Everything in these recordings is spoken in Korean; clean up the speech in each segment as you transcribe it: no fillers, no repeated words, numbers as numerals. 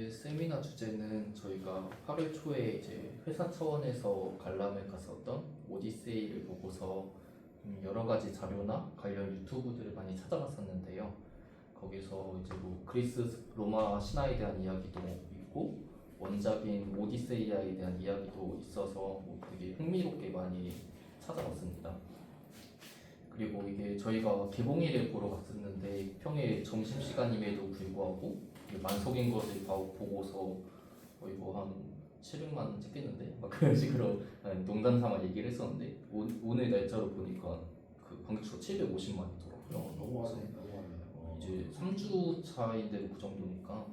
이제 세미나 주제는 저희가 8월 초에 이제 회사 차원에서 관람을 갔었던 오디세이를 보고서 여러 가지 자료나 관련 유튜브들을 많이 찾아봤었는데요. 거기서 이제 뭐 그리스 로마 신화에 대한 이야기도 있고 원작인 오디세이아에 대한 이야기도 있어서 뭐 되게 흥미롭게 많이 찾아봤습니다. 그리고 이게 저희가 개봉일에 보러 갔었는데 평일 점심시간임에도 불구하고 만석인 것을 보고서 거의 뭐 한 700만 원 찍겠는데 막 그런 식으로 농담 삼아 얘기를 했었는데 오늘 날짜로 보니까 그 관객수가 750만이더라고요. 너무 하네, 너무 하네. 이제 3주 차인데도 그 정도니까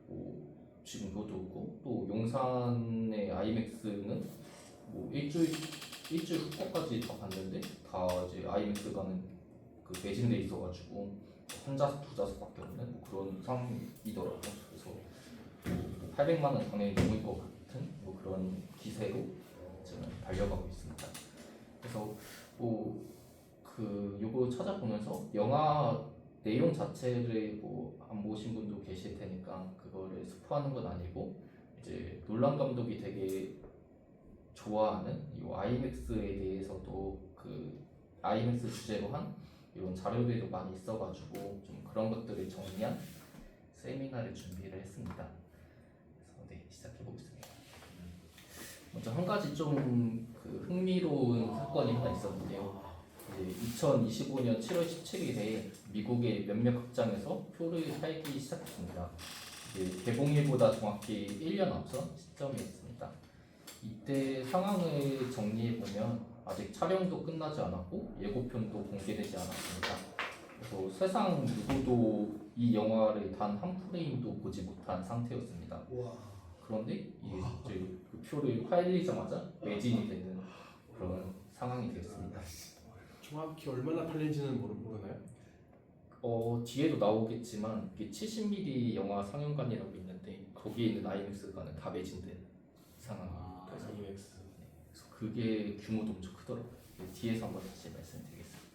뭐 지금 그것도 그렇고 또 용산의 아이맥스는 뭐 일주일 후까지 다 봤는데 다 이제 아이맥스 가는 그 매진돼 있어가지고 한 좌석 두 좌석밖에 없는 뭐 그런 상황이더라고요. 그래서 뭐 800만 원 당연히 넘을 것 같은 뭐 그런 기세로 지금 달려가고 있습니다. 그래서 뭐 그 요거 찾아보면서 영화 내용 자체를 뭐 안 보신 분도 계실 테니까 그거를 스포하는 건 아니고 이제 놀란 감독이 되게 좋아하는 이 아이맥스에 대해서도 그 아이맥스 주제로 한 이런 자료들도 많이 있어가지고 좀 그런 것들을 정리한 세미나를 준비를 했습니다. 그래서 네, 시작해 보겠습니다. 먼저 한 가지 좀 그 흥미로운 사건이 하나 있었는데요. 이제 2025년 7월 17일에 미국의 몇몇 극장에서 표를 팔기 시작했습니다. 이제 개봉일보다 정확히 1년 앞선 시점이었습니다. 이때 상황을 정리해 보면 아직 촬영도 끝나지 않았고 예고편도 공개되지 않았습니다. 그래서 세상 누구도 이 영화를 단 한 프레임도 보지 못한 상태였습니다. 그런데 이제 그 표를 팔리자마자 매진이 되는 그런 상황이 되었습니다. 정확히 얼마나 팔린지는 모르나요? 뒤에도 나오겠지만 이게 70mm 영화 상영관이라고 있는데 거기에 있는 아이맥스관은 다 매진된 상황이에요. 그래서 아이맥스. 그래서 그게 규모도 엄청 크더라고요. 뒤에서 한번 다시 말씀드리겠습니다.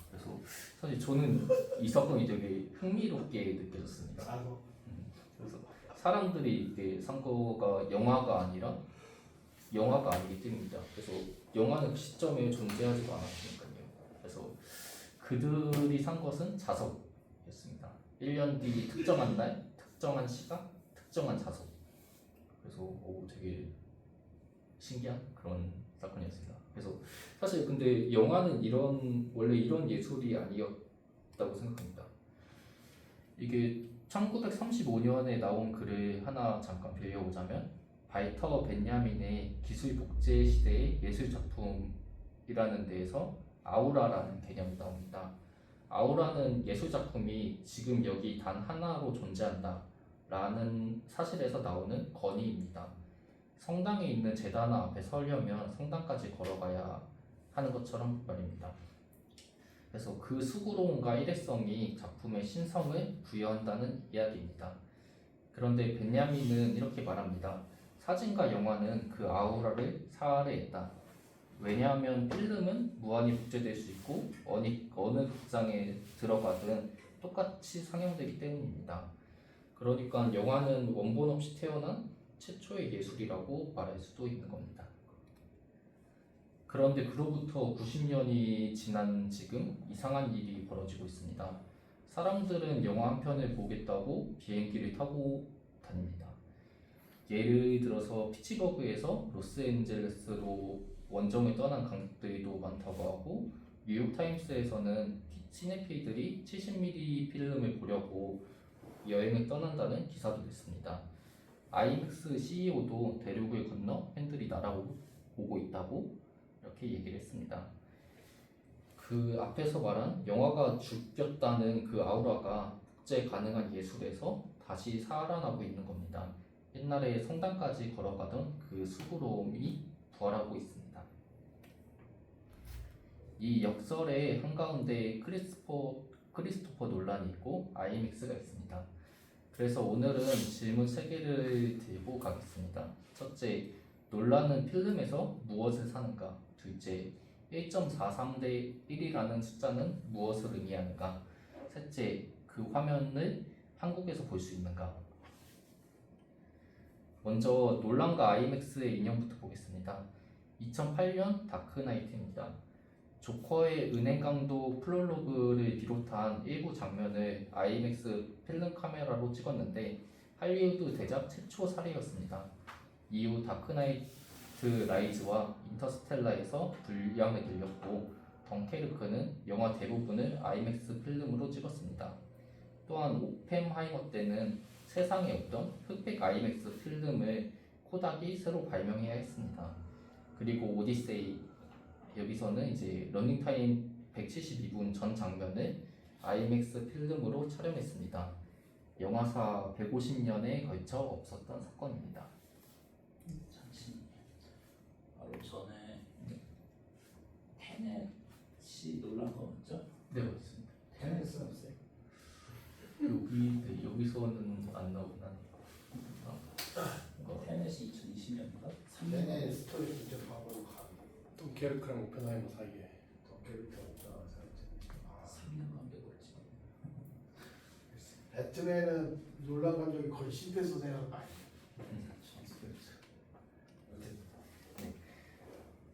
그래서 사실 저는 이 사건이 되게 흥미롭게 느껴졌습니다. 그래서 사람들이 이때 산 거가 영화가 아니기 때문입니다. 그래서 영화는 그 시점에 존재하지도 않았으니까요. 그래서 그들이 산 것은 자석이었습니다. 1년 뒤 특정한 날, 특정한 시간, 특정한 자석. 그래서 되게 신기한 그런 사건이었습니다. 그래서 사실 근데 영화는 원래 이런 예술이 아니었다고 생각합니다. 이게 1935년에 나온 글을 하나 잠깐 빌려오자면 발터 벤야민의 기술 복제 시대의 예술 작품이라는 데에서 아우라라는 개념이 나옵니다. 아우라는 예술 작품이 지금 여기 단 하나로 존재한다 라는 사실에서 나오는 권위입니다. 성당에 있는 제단화 앞에 서려면 성당까지 걸어가야 하는 것처럼 말입니다. 그래서 그 수고로움과 일회성이 작품의 신성을 부여한다는 이야기입니다. 그런데 벤야민은 이렇게 말합니다. 사진과 영화는 그 아우라를 살해했다. 왜냐하면 필름은 무한히 복제될 수 있고 어느 극장에 들어가든 똑같이 상영되기 때문입니다. 그러니까 영화는 원본 없이 태어난 최초의 예술이라고 말할 수도 있는 겁니다. 그런데 그로부터 90년이 지난 지금 이상한 일이 벌어지고 있습니다. 사람들은 영화 한 편을 보겠다고 비행기를 타고 다닙니다. 예를 들어서 피츠버그에서 로스앤젤레스로 원정을 떠난 관객들도 많다고 하고 뉴욕타임스에서는 시네필들이 70mm 필름을 보려고 여행을 떠난다는 기사도 냈습니다. 아이맥스 CEO도 대륙을 건너 팬들이 날아오고 있다고 이렇게 얘기를 했습니다. 그 앞에서 말한 영화가 죽였다는 그 아우라가 복제 가능한 예술에서 다시 살아나고 있는 겁니다. 옛날에 성당까지 걸어가던 그 수고로움이 부활하고 있습니다. 이 역설의 한가운데 크리스토퍼 놀란이 있고 아이맥스가 있습니다. 그래서 오늘은 질문 3개를 들고 가겠습니다. 첫째, 놀란은 필름에서 무엇을 사는가? 둘째, 1.43대 1이라는 숫자는 무엇을 의미하는가? 셋째, 그 화면을 한국에서 볼 수 있는가? 먼저 놀란과 아이맥스의 인연부터 보겠습니다. 2008년 다크나이트입니다. 조커의 은행 강도 프롤로그를 비롯한 일부 장면을 아이맥스 필름 카메라로 찍었는데 할리우드 대작 최초 사례였습니다. 이후 다크나이트 라이즈와 인터스텔라에서 분량을 늘렸고 덩케르크는 영화 대부분을 아이맥스 필름으로 찍었습니다. 또한 오펜하이머 때는 세상에 없던 흑백 아이맥스 필름을 코닥이 새로 발명해야 했습니다. 그리고 오디세이 여기서는 이제 러닝타임 172분 전 장면을 아이맥스 필름으로 촬영했습니다. 영화사 150년에 걸쳐 없었던 사건입니다. 잠시 바로 전에 테넷이 놀란 거 맞죠? 네, 맞습니다. 테넷은 없어요. 여기서는 안 나오긴 하네요. 테넷이 2020년인가? 내내 스토리 직접 하고 가고 톰 케르크랑 오펜하이머 사이에 더 캐릭터 없다 생각했지. 3년 관계 걸지. 배트맨은 놀란 감정이 거의 실패해서 생각 많이.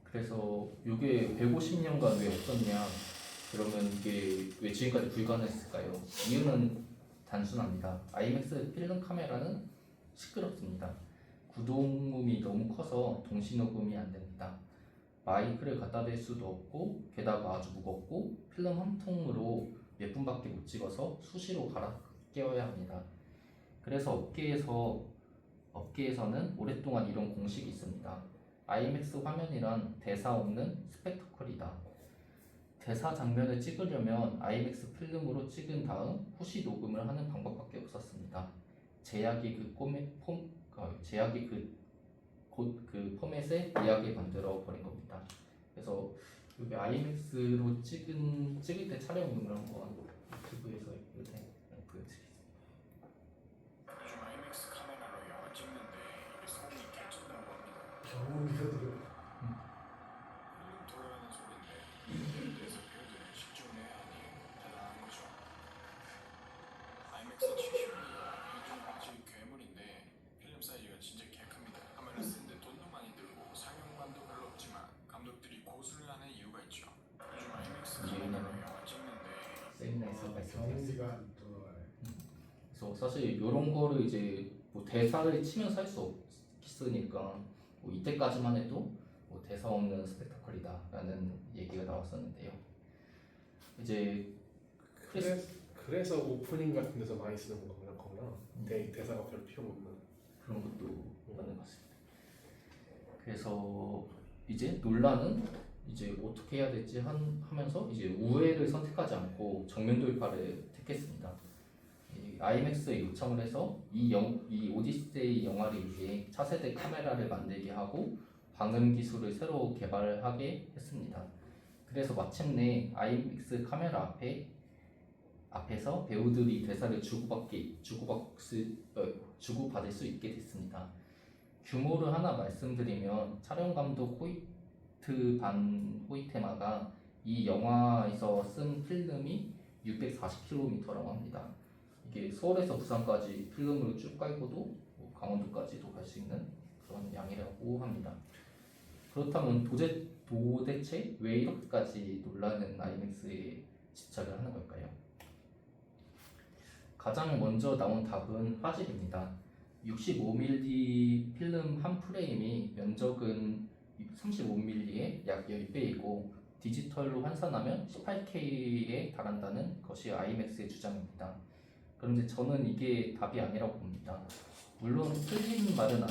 그래서 이게 150년간 왜 없었냐? 그러면 이게 왜 지금까지 불가능했을까요? 이유는 단순합니다. 아이맥스 필름 카메라는 시끄럽습니다. 구동음이 너무 커서 동시 녹음이 안 됩니다. 마이크를 갖다 댈 수도 없고 게다가 아주 무겁고 필름 한 통으로 몇 분밖에 못 찍어서 수시로 갈아 끼워야 합니다. 그래서 업계에서는 오랫동안 이런 공식이 있습니다. 아이맥스 화면이란 대사 없는 스펙터클이다. 대사 장면을 찍으려면 아이맥스 필름으로 찍은 다음 후시 녹음을 하는 방법밖에 없었습니다. 제약이 그 포맷에 의하게 만들어 버린 겁니다. 그래서 여기 아이맥스로 찍을 때 촬영을 한번 유튜브에서 이렇게 보여드리겠습니다. 요즘 아이맥스 카메라로 영화 찍는데 이게 소음이 개쩐다고 합니다. 경험이 들어. 필름 돌아가는 소리인데 이에 대해서 배우들은 집중해야 하니 대단한 거죠. 아이맥스 70이 좀 아직 괴물인데 필름 사이즈가 진짜 개 큽니다. 카메라 쓰는데 돈도 많이 들고 상용만도 별로 없지만 감독들이 고수를 하는 이유가 있죠. 요즘 아이맥스 카메라로 영화 찍는데 세미나에서 말씀드렸습니다. 경험이가 안 들어가네. 그래서 사실 이런 거를 이제 뭐 대사를 치면서 할 수 없으니까 뭐 이때까지만 해도 뭐 대사 없는 스펙타클이다라는 얘기가 나왔었는데요. 이제 그래서 오프닝 같은 데서 많이 쓰는 거구나. 대사가 별로 필요 없는. 그런 것도 맞는 것 같습니다. 그래서 이제 논란은 이제 어떻게 해야 될지 하면서 이제 우회를 선택하지 않고 정면 돌파를 택했습니다. 이 아이맥스에 요청을 해서 이 오디세이 영화를 위해 차세대 카메라를 만들게 하고 방음 기술을 새로 개발하게 했습니다. 그래서 마침내 아이맥스 카메라 앞에서 배우들이 대사를 주고받을 수 있게 됐습니다. 규모를 하나 말씀드리면 촬영 감독 호이트 반 호이테마가 이 영화에서 쓴 필름이 640km라고 합니다. 이게 서울에서 부산까지 필름으로 쭉 깔고도 뭐 강원도까지도 갈 수 있는 그런 양이라고 합니다. 그렇다면 도대체 왜 이렇게까지 놀라는 아이맥스에 집착을 하는 걸까요? 가장 먼저 나온 답은 화질입니다. 65mm 필름 한 프레임이 면적은 35mm의 약 10배이고 디지털로 환산하면 18K에 달한다는 것이 아이맥스의 주장입니다. 그런데 저는 이게 답이 아니라고 봅니다. 물론 틀린 말은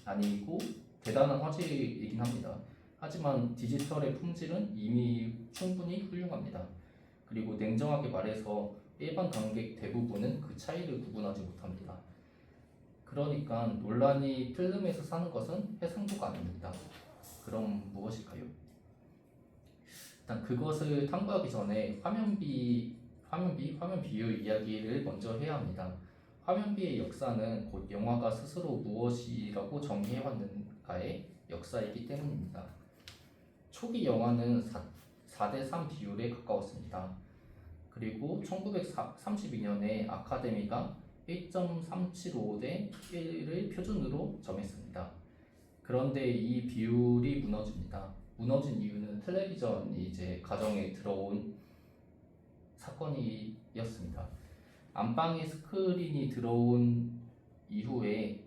아니고 대단한 화질이긴 합니다. 하지만 디지털의 품질은 이미 충분히 훌륭합니다. 그리고 냉정하게 말해서 일반 관객 대부분은 그 차이를 구분하지 못합니다. 그러니까 논란이 필름에서 사는 것은 해상도가 아닙니다. 그럼 무엇일까요? 일단 그것을 탐구하기 전에 화면 비율 이야기를 먼저 해야 합니다. 화면비의 역사는 곧 영화가 스스로 무엇이라고 정의해왔는가의 역사이기 때문입니다. 초기 영화는 4:3 비율에 가까웠습니다. 그리고 1932년에 아카데미가 1.375대 1을 표준으로 정했습니다. 그런데 이 비율이 무너집니다. 무너진 이유는 텔레비전이 이제 가정에 들어온 사건이었습니다. 안방에 스크린이 들어온 이후에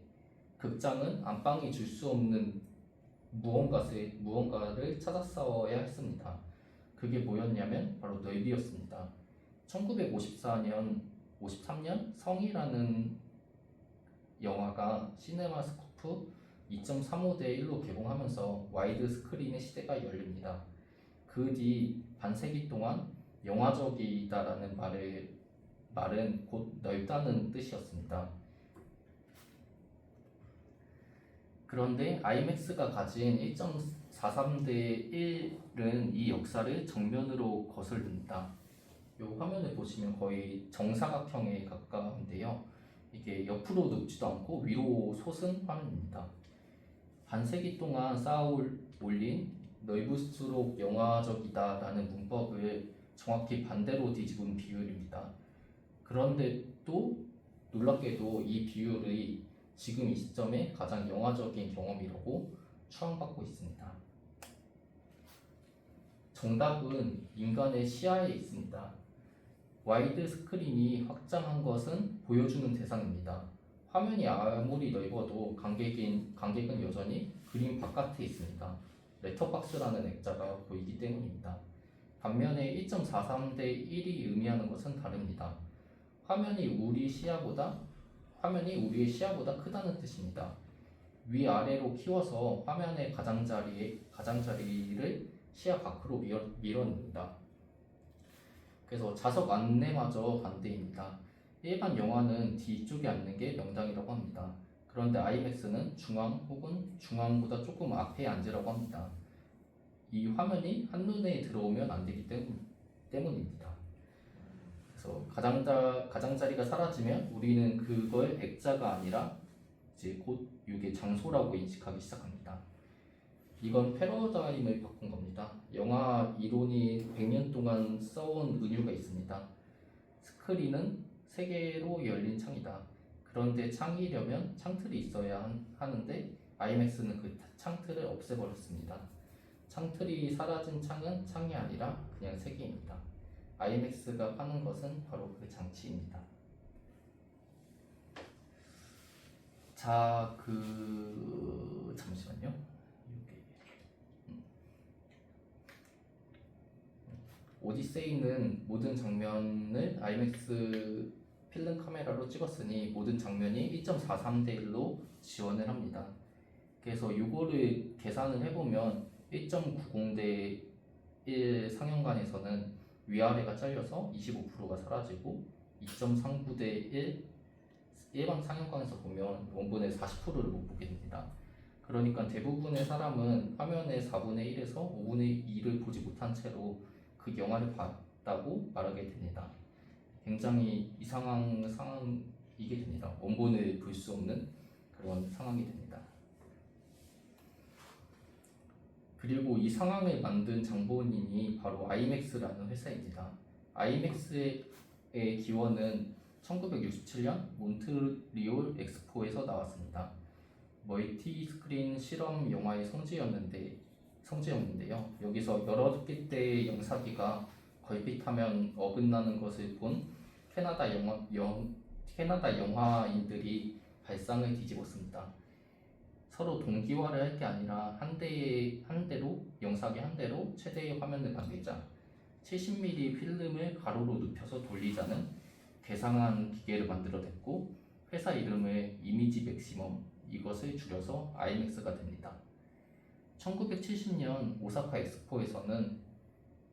극장은 안방이 줄 수 없는 무언가를 찾아 싸워야 했습니다. 그게 뭐였냐면 바로 넓이였습니다. 1953년 성이라는 영화가 시네마스코프 2.35대 1로 개봉하면서 와이드 스크린의 시대가 열립니다. 그 뒤 반세기 동안 영화적이다라는 말은 곧 넓다는 뜻이었습니다. 그런데 IMAX가 가진 1.43대 1은 이 역사를 정면으로 거슬립니다. 이 화면을 보시면 거의 정사각형에 가까운데요. 이게 옆으로 눕지도 않고 위로 솟은 화면입니다. 반세기 동안 쌓아 올린 넓을수록 영화적이다라는 문법을 정확히 반대로 뒤집은 비율입니다. 그런데 또 놀랍게도 이 비율이 지금 이 시점에 가장 영화적인 경험이라고 추앙받고 있습니다. 정답은 인간의 시야에 있습니다. 와이드 스크린이 확장한 것은 보여주는 대상입니다. 화면이 아무리 넓어도 관객은 여전히 그림 바깥에 있습니다. 레터박스라는 액자가 보이기 때문입니다. 반면에 1.43대 1이 의미하는 것은 다릅니다. 화면이 우리의 시야보다 크다는 뜻입니다. 위아래로 키워서 화면의 가장자리를 시야 밖으로 밀어냅니다. 그래서 좌석 안내마저 반대입니다. 일반 영화는 뒤쪽에 앉는 게 명당이라고 합니다. 그런데 IMAX는 중앙 혹은 중앙보다 조금 앞에 앉으라고 합니다. 이 화면이 한눈에 들어오면 안 되기 때문입니다. 그래서 가장자리가 사라지면 우리는 그걸 액자가 아니라 이제 곧 이게 장소라고 인식하기 시작합니다. 이건 패러다임을 바꾼 겁니다. 영화 이론이 100년 동안 써온 은유가 있습니다. 스크린은 세 개로 열린 창이다. 그런데 창이려면 창틀이 있어야 하는데 IMAX는 그 창틀을 없애버렸습니다. 창틀이 사라진 창은 창이 아니라 그냥 세 개입니다. IMAX가 파는 것은 바로 그 장치입니다. 자, 잠시만요. 오디세이는 모든 장면을 IMAX 필름 카메라로 찍었으니 모든 장면이 1.43대 1로 지원을 합니다. 그래서 이거를 계산을 해보면 1.90대 1 상영관에서는 위아래가 잘려서 25%가 사라지고 2.39대 1 일반 상영관에서 보면 원본의 40%를 못 보게 됩니다. 그러니까 대부분의 사람은 화면의 4분의 1에서 5분의 2를 보지 못한 채로 그 영화를 봤다고 말하게 됩니다. 굉장히 이상한 상황이게 됩니다. 원본을 볼 수 없는 그런 상황이 됩니다. 그리고 이 상황을 만든 장본인이 바로 IMAX라는 회사입니다. IMAX의 기원은 1967년 몬트리올 엑스포에서 나왔습니다. 멀티스크린 실험 영화의 성지였는데요. 여기서 여러 개의 영사기가 걸핏하면 어긋나는 것을 본 캐나다 영화인들이 발상을 뒤집었습니다. 서로 동기화를 할 게 아니라 한 대로 영사기 한 대로 최대의 화면을 만들자. 70mm 필름을 가로로 눕혀서 돌리자는 괴상한 기계를 만들어냈고 회사 이름을 이미지 맥시멈 이것을 줄여서 IMAX가 됩니다. 1970년 오사카 엑스포에서는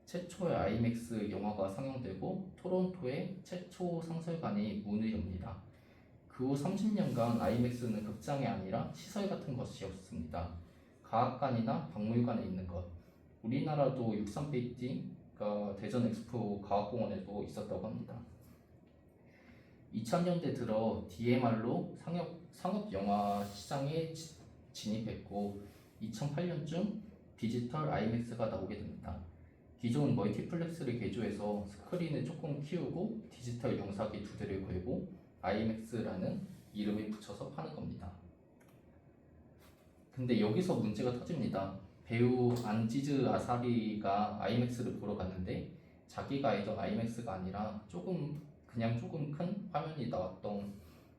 최초의 IMAX 영화가 상영되고 토론토의 최초 상설관이 문을 엽니다. 그 후 30년간 IMAX는 극장이 아니라 시설 같은 것이었습니다. 과학관이나 박물관에 있는 것. 우리나라도 63빌딩가 대전 엑스포 과학공원에도 있었다고 합니다. 2000년대 들어 DMR로 상업 영화 시장에 진입했고 2008년쯤 디지털 IMAX가 나오게 됩니다. 기존 멀티플렉스를 개조해서 스크린을 조금 키우고 디지털 영상기 2대를 걸고 IMAX라는 이름을 붙여서 파는 겁니다. 근데 여기서 문제가 터집니다. 배우 안지즈 아사리가 IMAX를 보러 갔는데 자기가 알던 IMAX가 아니라 그냥 조금 큰 화면이 나왔던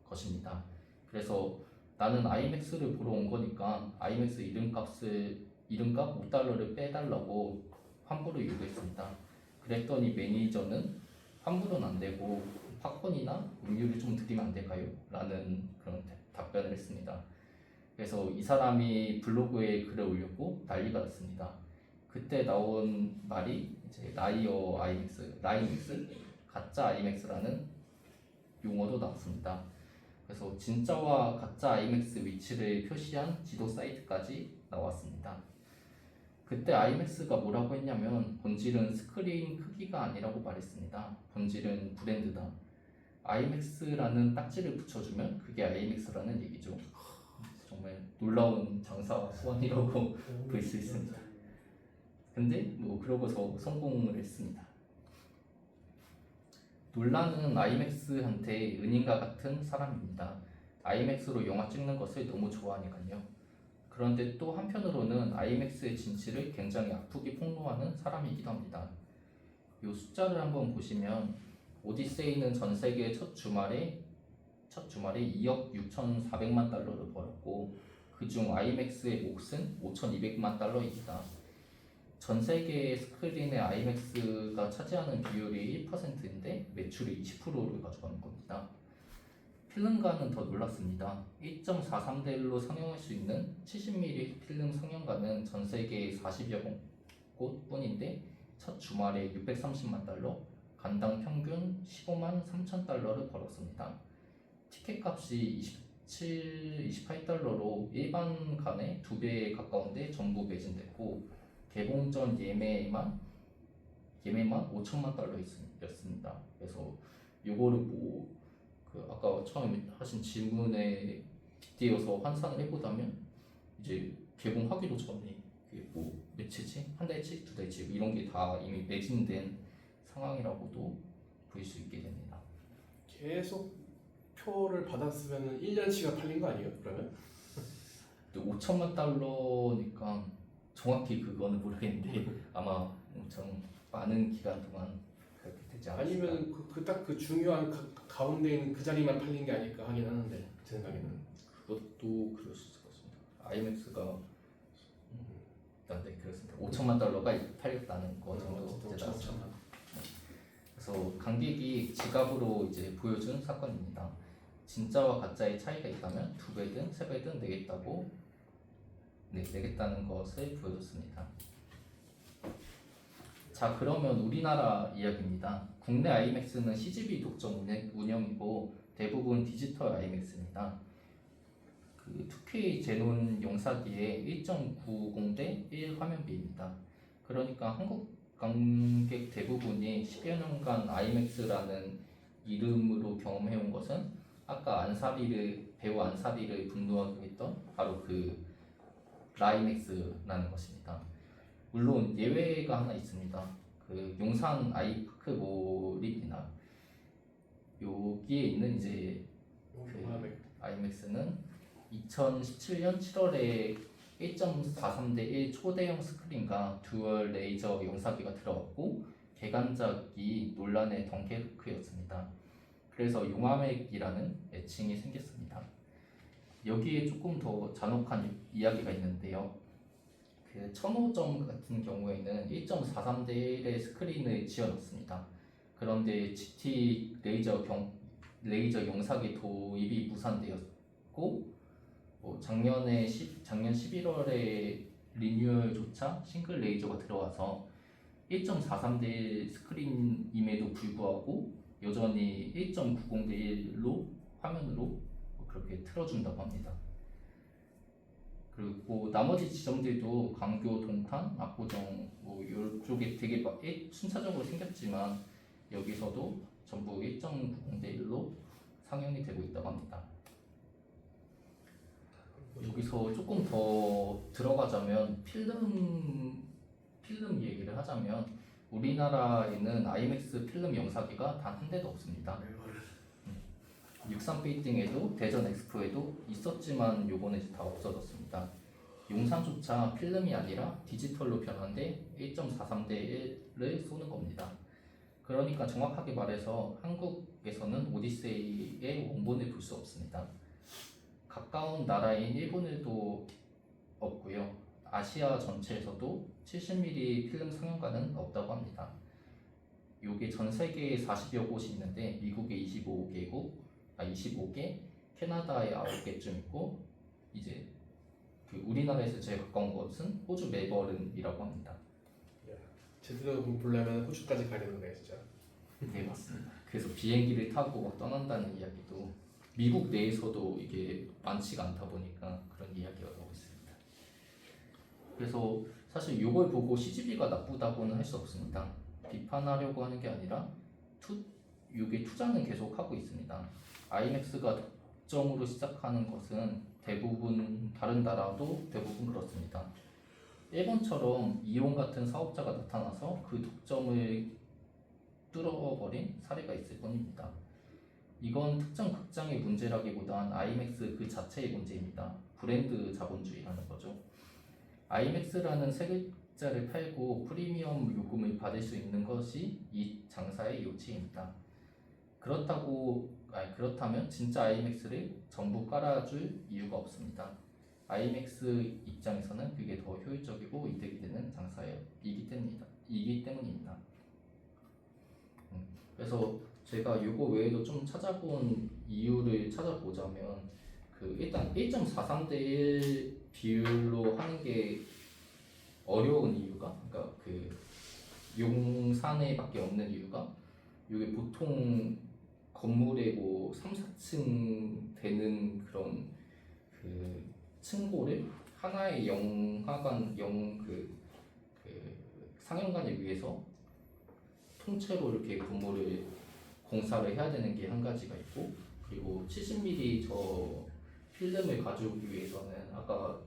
것입니다. 그래서 나는 IMAX를 보러 온 거니까 IMAX 이름값 5달러를 빼달라고 환불을 요구했습니다. 그랬더니 매니저는 환불은 안 되고 팝콘이나 음료를 좀 드리면 안 될까요? 라는 그런 답변을 했습니다. 그래서 이 사람이 블로그에 글을 올렸고 난리가 났습니다. 그때 나온 말이 이제 라이믹스, 가짜 IMAX라는 용어도 나왔습니다. 그래서 진짜와 가짜 IMAX 위치를 표시한 지도 사이트까지 나왔습니다. 그때 IMAX가 뭐라고 했냐면 본질은 스크린 크기가 아니라고 말했습니다. 본질은 브랜드다. IMAX라는 딱지를 붙여주면 그게 IMAX라는 얘기죠. 정말 놀라운 장사와 수완이라고 볼 수 있습니다. 근데 뭐 그러고서 성공을 했습니다. 놀란은 IMAX한테 은인과 같은 사람입니다. IMAX로 영화 찍는 것을 너무 좋아하니까요. 그런데 또 한편으로는 IMAX의 진실을 굉장히 아프게 폭로하는 사람이기도 합니다. 이 숫자를 한번 보시면 오디세이는 전 세계 첫 주말에 2억 6,400만 달러를 벌었고 그중 IMAX의 몫은 5,200만 달러입니다. 전 세계 스크린의 IMAX가 차지하는 비율이 1%인데 매출이 20%를 가져가는 겁니다. 필름가는 더 놀랐습니다. 1.43대 1로 상영할 수 있는 70mm 필름 상영가는 전 세계 40여 곳뿐인데 첫 주말에 630만 달러, 간당 평균 15만 3천 달러를 벌었습니다. 티켓 값이 28달러로 일반 간의 2배에 가까운데 전부 매진됐고 개봉 전 예매만 5천만 달러였습니다. 그래서 이거를 아까 처음에 하신 질문에 빗대어서 환산을 해보자면 이제 개봉하기도 전에 며칠치? 한 달치? 두 달치? 이런 게 다 이미 매진된 상황이라고도 볼 수 있게 됩니다. 계속 표를 받았으면 1년치가 팔린 거 아니에요? 그러면? 5천만 달러니까 정확히 그거는 모르겠는데 아마 엄청 많은 기간 동안 그렇게 되지 않았을까. 아니면 딱 그 중요한 가운데 있는 그 자리만 팔린 게 아닐까 하긴 하는데 제 생각에는. 그것도 그럴 수 있을 것 같습니다. IMAX가 네, 그렇습니다. 5천만 달러가 팔렸다는 거 정도 이제 나왔습니다. 그래서 관객이 지갑으로 이제 보여준 사건입니다. 진짜와 가짜의 차이가 있다면 2배든 3배든 내겠다는 것을 보여줬습니다. 자, 그러면 우리나라 이야기입니다. 국내 IMAX는 CGV 독점 운영이고 대부분 디지털 IMAX입니다. 2K 제논 용사기에 1.90대 1 화면비입니다. 그러니까 한국 관객 대부분이 10여 년간 IMAX라는 이름으로 경험해온 것은 아까 배우 안사리를 분노하게 했던 바로 그 라이맥스라는 것입니다. 물론 예외가 하나 있습니다. 그 용산 아이파크몰입니다. 여기에 있는 이제 그 IMAX는 2017년 7월에 1.43대 1 초대형 스크린과 듀얼 레이저 용사기가 들어갔고 개간작이 논란의 덩케르크였습니다. 그래서 용화맥이라는 애칭이 생겼습니다. 여기에 조금 더 잔혹한 이야기가 있는데요. 그 천호점 같은 경우에는 1.43대 1의 스크린을 지어놨습니다. 그런데 GT 레이저 용사기 도입이 무산되었고 작년 11월에 리뉴얼조차 싱글 레이저가 들어와서 1.43대 1 스크린임에도 불구하고 여전히 1.90대 1로 화면으로 그렇게 틀어준다고 합니다. 그리고 나머지 지점들도 광교, 동탄, 압구정 이쪽에 되게 순차적으로 생겼지만 여기서도 전부 1.90대 1로 상영이 되고 있다고 합니다. 여기서 조금 더 들어가자면 필름 얘기를 하자면 우리나라에는 IMAX 필름 영사기가 단 한 대도 없습니다. 63 빌딩에도 대전 엑스포에도 있었지만 요거는 이제 다 없어졌습니다. 용산조차 필름이 아니라 디지털로 변환돼 1.43대 1을 쏘는 겁니다. 그러니까 정확하게 말해서 한국에서는 오디세이의 원본을 볼 수 없습니다. 가까운 나라인 일본에도 없고요. 아시아 전체에서도 70mm 필름 상영관은 없다고 합니다. 요게 전 세계에 40여 곳이 있는데 미국에 25개, 캐나다에 9개쯤 있고 이제 그 우리나라에서 제일 가까운 곳은 호주 멜버른이라고 합니다. 제대로 보려면 호주까지 가야 되는 거네 진짜. 네 맞습니다. 그래서 비행기를 타고 막 떠난다는 이야기도 미국 내에서도 이게 많지가 않다 보니까 그런 이야기가 나오고 있습니다. 그래서 사실 이걸 보고 CGV가 나쁘다고는 할 수 없습니다. 비판하려고 하는 게 아니라 이게 투자는 계속 하고 있습니다. IMAX가 독점으로 시작하는 것은 대부분 다른 나라도 대부분 그렇습니다. 일본처럼 이용 같은 사업자가 나타나서 그 독점을 뚫어버린 사례가 있을 뿐입니다. 이건 특정 극장의 문제라기보단 IMAX 그 자체의 문제입니다. 브랜드 자본주의라는 거죠. IMAX라는 세 글자를 팔고 프리미엄 요금을 받을 수 있는 것이 이 장사의 요치입니다. 그렇다면 진짜 IMAX를 전부 깔아줄 이유가 없습니다. IMAX 입장에서는 그게 더 효율적이고 이득이 되는 장사이기 때문입니다. 그래서 제가 이거 외에도 좀 찾아본 이유를 찾아보자면 일단 1.43대 1 비율로 하는 게 어려운 이유가 그러니까 용산에밖에 없는 이유가 이게 보통 건물에 뭐 3, 4층 되는 그런 층고를 하나의 영화관 상영관에 위해서 통째로 이렇게 건물을 공사를 해야 되는 게 한 가지가 있고 그리고 70mm 저 필름을 가져오기 위해서는 아까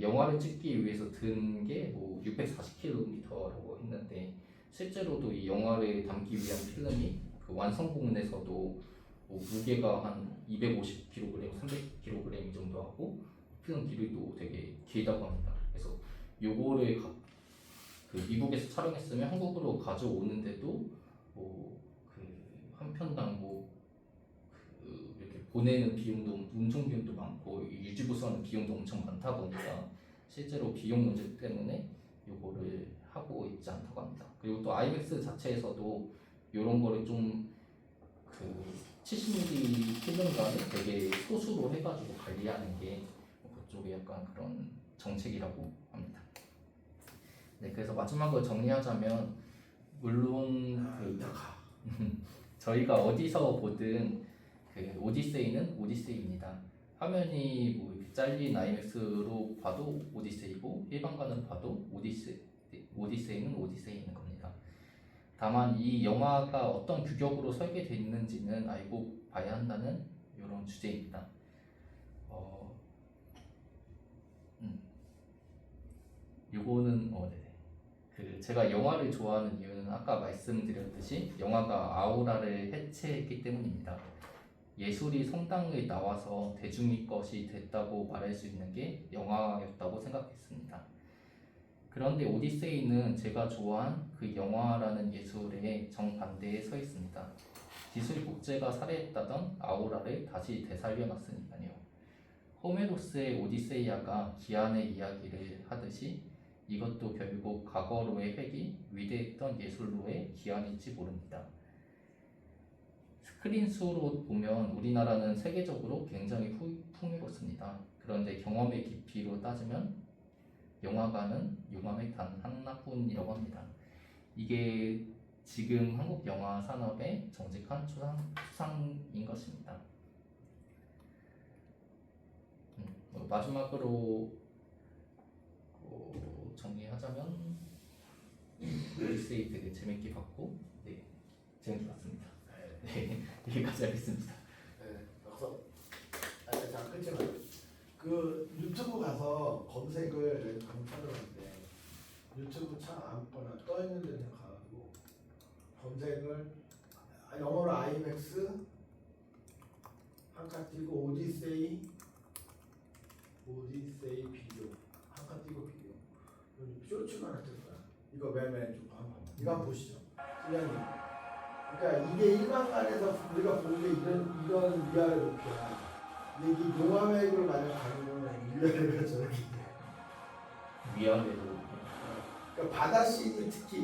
영화를 찍기 위해서 든 게 뭐 640km라고 했는데 실제로도 이 영화를 담기 위한 필름이 완성본에서도 뭐 무게가 한 250kg, 300kg 정도 하고 필름 길이도 되게 길다고 합니다. 그래서 요거를 미국에서 촬영했으면 한국으로 가져오는데도 한 편당 이렇게 보내는 비용도 운송 비용도 많고 유지보수하는 비용도 엄청 많다 보니까 실제로 비용 문제 때문에 요거를 하고 있지 않다고 합니다. 그리고 또 IMAX 자체에서도 이런 거를 좀 70mm 필름관을 되게 소수로 해가지고 관리하는 게 그쪽에 약간 그런 정책이라고 합니다. 네, 그래서 마지막으로 정리하자면 물론 저희가 어디서 보든 오디세이는 오디세이입니다. 화면이 뭐 이렇게 잘린 IMAX로 봐도 오디세이고 일반관으로 봐도 오디세이는 오디세이인 겁니다. 다만 이 영화가 어떤 규격으로 설계되어 있는지는 알고 봐야 한다는 이런 주제입니다. 요거는 제가 영화를 좋아하는 이유는 아까 말씀드렸듯이 영화가 아우라를 해체했기 때문입니다. 예술이 성당에 나와서 대중의 것이 됐다고 말할 수 있는 게 영화였다고 생각했습니다. 그런데 오디세이는 제가 좋아한 그 영화라는 예술의 정반대에 서 있습니다. 기술 복제가 살해했다던 아우라를 다시 되살려놨으니까요. 호메로스의 오디세이아가 기안의 이야기를 하듯이 이것도 결국 과거로의 획이 위대했던 예술로의 기안일지 모릅니다. 스크린 수로 보면 우리나라는 세계적으로 굉장히 풍요롭습니다. 그런데 경험의 깊이로 따지면 영화관은 용암의 단 하나뿐이라고 합니다. 이게 지금 한국 영화 산업의 정직한 추상인 것입니다. 마지막으로 정리하자면 오디세이 되게 재밌게 봤고 재밌게 봤습니다. 네, 여기까지 하겠습니다. 네, 박수. 자, 끊지 마요. 유튜브 가서 검색을 강타하는데 유튜브 창 아무거나 떠 있는 데 그냥 가가지고 검색을 영어로 IMAX 한 칸 띄고 오디세이 비교 한 칸 띄고 비교 쇼츠가 하나 뜰 거야. 이거 맨 좀 한번 이거 한번 보시죠. 소장님. 그러니까 이게 일반관에서 우리가 보는 게 이런 위아래 높이야. 근데 이게 용암액으로 만약 가면 위아래가 저렇게 돼. 위아래로 그러니까 바다씬이 특히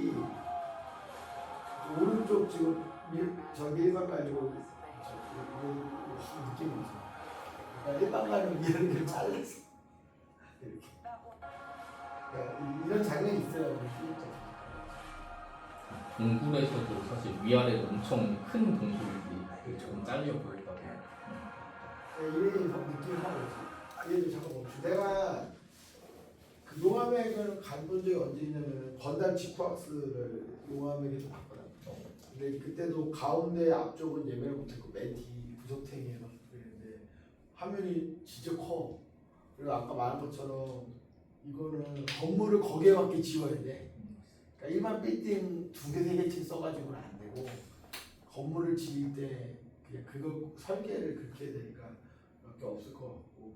오른쪽 지금 저기 일반관이고 느낌이 있어. 그러니까 일반관은 위아래를 잘랐어. 이렇게. 그러니까 이런 장면이 있어요. 우리 필터. 동굴에서도 사실 위아래로 엄청 큰 동굴이 조금 잘려 보였다고. 이런 느낌이 하고 있어. 얘도 잠깐 멈추. 내가 그 용암액을 가본 적이 언제 있냐면 건담 지쿠악스를 용암액에서 봤거든. 근데 그때도 가운데 앞쪽은 예매를 못했고 맨 뒤 구석탱이에서 그랬는데 화면이 진짜 커. 그리고 아까 말한 것처럼 이거는 건물을 거기에밖에 지어야 돼. 그러니까 일반 빌딩 2개, 3개씩 써가지고는 안 되고 건물을 지을 때 그냥 그거 설계를 그렇게 해야 되니까 몇 개 없을 것 같고.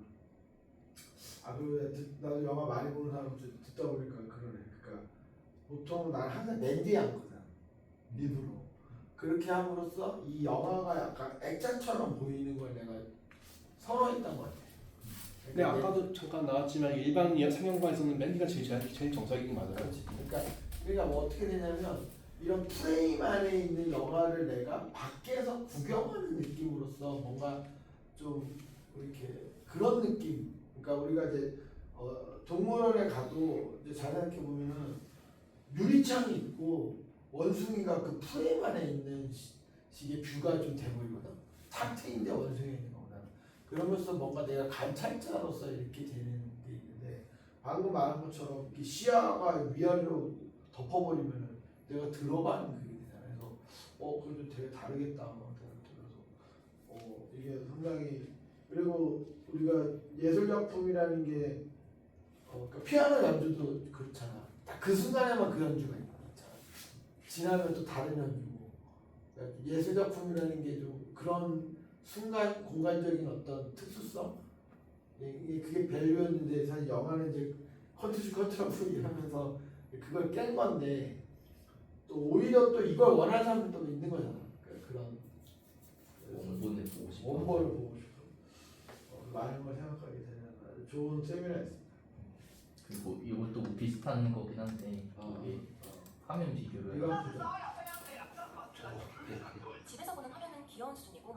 아 그리고 나도 영화 많이 보는 사람 듣다 보니까 그러네. 그러니까 보통 난 항상 맨 뒤에 앉거든. 일부러. 그렇게 함으로써 이 영화가 약간 액자처럼 보이는 걸 내가 선호했던 것 같아. 근데 아까도 잠깐 나왔지만 일반 상영관에서는 맨 뒤가 제일 정석인 거 맞아요. 그렇지. 그러니까 뭐 어떻게 되냐면 이런 프레임 안에 있는 영화를 내가 밖에서 구경하는 느낌으로써 뭔가 좀 이렇게 그런 느낌. 그러니까 우리가 이제 동물원에 가도 이제 잘 생각해 보면은 유리창이 있고 원숭이가 그 프레임 안에 있는 식의 뷰가 좀 돼 보이거든. 탁 트인데 원숭이가 있는 거보다. 그러면서 뭔가 내가 관찰자로서 이렇게 되는 게 있는데 방금 말한 것처럼 이렇게 시야가 위아래로 덮어버리면은 내가 들어가는 그게 되잖아. 그래서 그래도 되게 다르겠다 뭐 생각이 들어서 이게 상당히 그리고 우리가 예술 작품이라는 게 그러니까 피아노 연주도 그렇잖아. 딱 그 순간에만 그 연주가 있잖아. 지나면 또 다른 연주고. 그러니까 예술 작품이라는 게 좀 그런 순간 공간적인 어떤 특수성 그게 밸류였는데 사실 영화는 이제 컨트라프 이러면서 그걸 깬 건데 또 오히려 또 이걸 원하는 사람들도 있는 거잖아. 그러니까 그런 원본을 보고 싶어. 원본을 보고 싶어. 많은 걸 생각하게 되는 아주 좋은 세미나였습니다. 그리고 이것도 뭐 비슷한 거긴 한데 이게 화면 비교를 이거 보자. 집에서 보는 화면은 귀여운 수준이고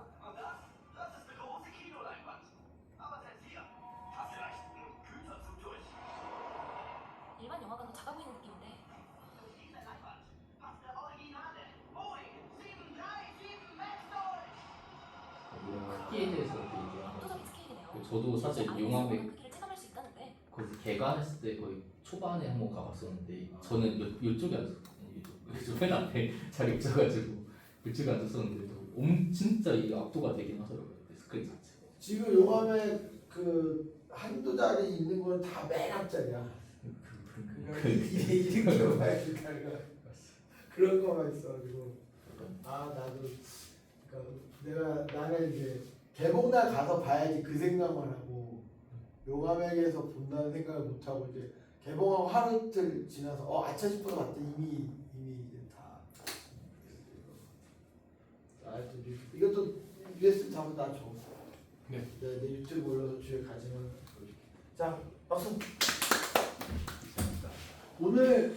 일반 영화관도 작아 보이는 느낌인데 크기에 대해서 이렇게 얘기하는 압도적인 스케일이네요. 저도 사실 용암에 크기를 체감할 수 있다는데 거기 개관했을 때 거의 초반에 한번 가봤었는데 저는 이쪽에 앉았거든요. 이쪽 맨 앞에 자리 없어가지고 이쪽에 앉았었는데도 진짜 이게 압도가 되긴 하더라고요. 스크린 자체가. 지금 용암에 그 한두 자리 있는 건 다 맨 앞자리야. 그러니까 이렇게 봐야 될까 그런 거만 있어가지고 나도 그러니까 나는 이제 개봉날 가서 봐야지 그 생각만 하고 용암액에서 본다는 생각을 못 하고 이제 개봉하고 하루 이틀 지나서 아차 싶어서 봤더니 이미 이제 다 이것도 USB 잡으면 나 줘. 네. 내 유튜브 올려서 주에 가지면 보여줄게. 자 박수. 오늘